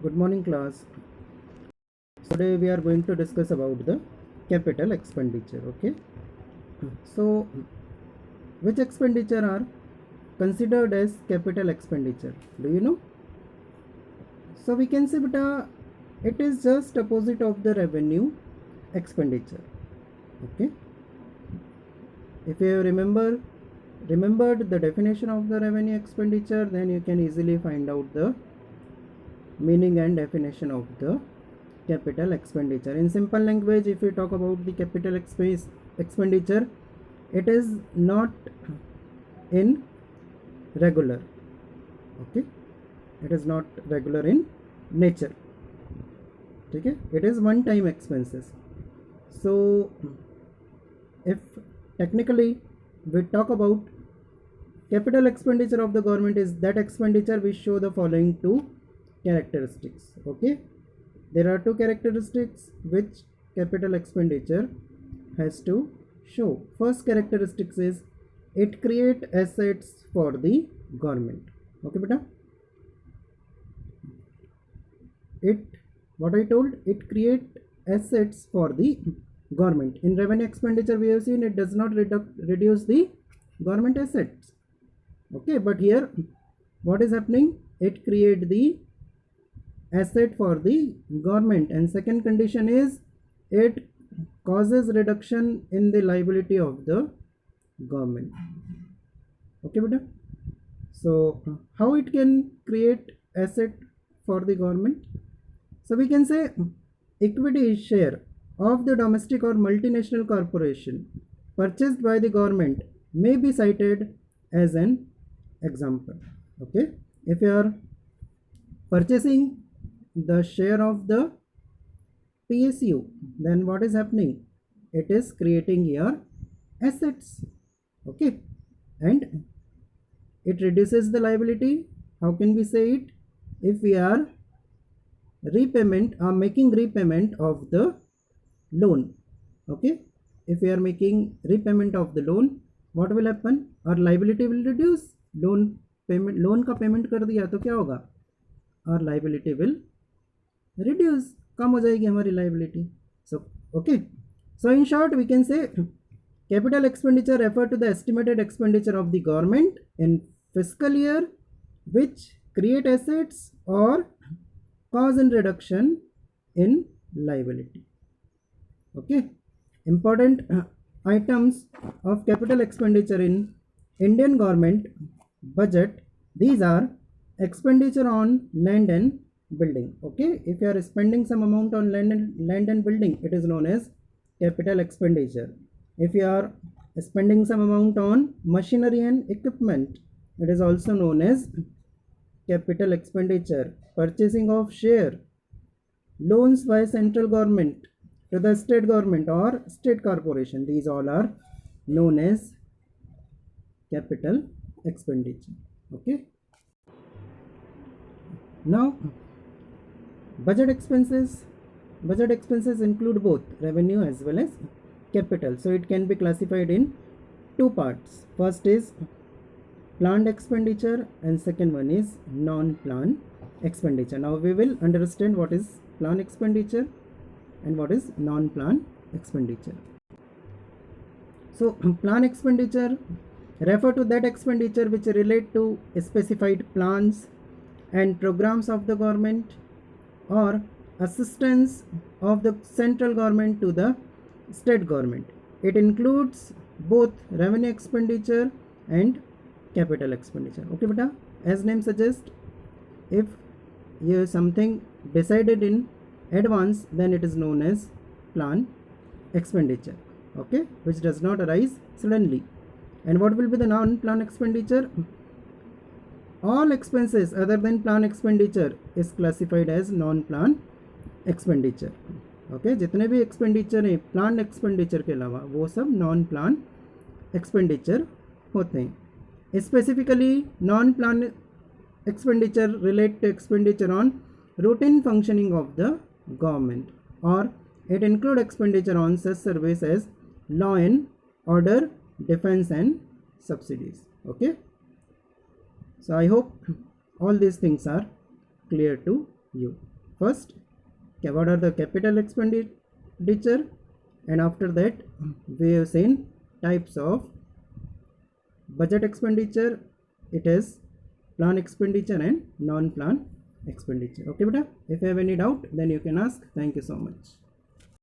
Good morning class. Today we are going to discuss about the capital expenditure. Okay. So which expenditure are considered as capital expenditure? Do you know? So we can say beta it is just opposite of the revenue expenditure. Okay. If you remembered the definition of the revenue expenditure, then you can easily find out the meaning and definition of the capital expenditure. In simple language, if we talk about the capital expenditure, it is not in regular. Okay, it is not regular in nature. Okay, it is one time expenses. So if technically we talk about capital expenditure of the government, is that expenditure which show the following two characteristics. Okay, there are two characteristics which capital expenditure has to show. First characteristics is it create assets for the government. Okay beta, what I told, it create assets for the government. In revenue expenditure we have seen it does not reduce the government assets. Okay, but here what is happening, it create the asset for the government, and second condition is it causes reduction in the liability of the government. Okay beta, so how it can create asset for the government? So we can say equity share of the domestic or multinational corporation purchased by the government may be cited as an example. Okay, if you are purchasing the share of the PSU, then what is happening? It is creating your assets. Okay, and it reduces the liability. How can we say it? If we are making repayment of the loan. Okay, if we are making repayment of the loan, what will happen? Our liability will reduce. Loan का payment कर दिया तो क्या होगा? Our liability will reduce, कम हो जाएगी हमारी liability. So okay, so in short we can say capital expenditure refer to the estimated expenditure of the government in fiscal year which create assets or cause in reduction in liability. Okay, important items of capital expenditure in Indian government budget, these are expenditure on land and building. Okay, if you are spending some amount on land and building, it is known as capital expenditure. If you are spending some amount on machinery and equipment, it is also known as capital expenditure. Purchasing of share, loans by central government to the state government or state corporation, these all are known as capital expenditure. Okay, now budget expenses include both revenue as well as capital, so it can be classified in two parts. First is planned expenditure and second one is non-planned expenditure. Now we will understand what is planned expenditure and what is non-planned expenditure. So planned expenditure refer to that expenditure which relate to specified plans and programs of the government or assistance of the central government to the state government. It includes both revenue expenditure and capital expenditure. Okay beta, as name suggests, if you have something decided in advance, then it is known as planned expenditure. Okay, which does not arise suddenly. And what will be the non-planned expenditure? All expenses other than planned expenditure is classified as non-planned expenditure. Okay, जितने भी expenditure हैं plan expenditure के अलावा वो सब non plan expenditure होते हैं. Specifically non plan expenditure relate to expenditure on routine functioning of the government, or it include expenditure on such service as law and order, defense and subsidies. Okay, so I hope all these things are clear to you. first what are the capital expenditure, and after that we have seen types of budget expenditure. It is plan expenditure and non-plan expenditure. Okay beta, if you have any doubt then you can ask. Thank you so much.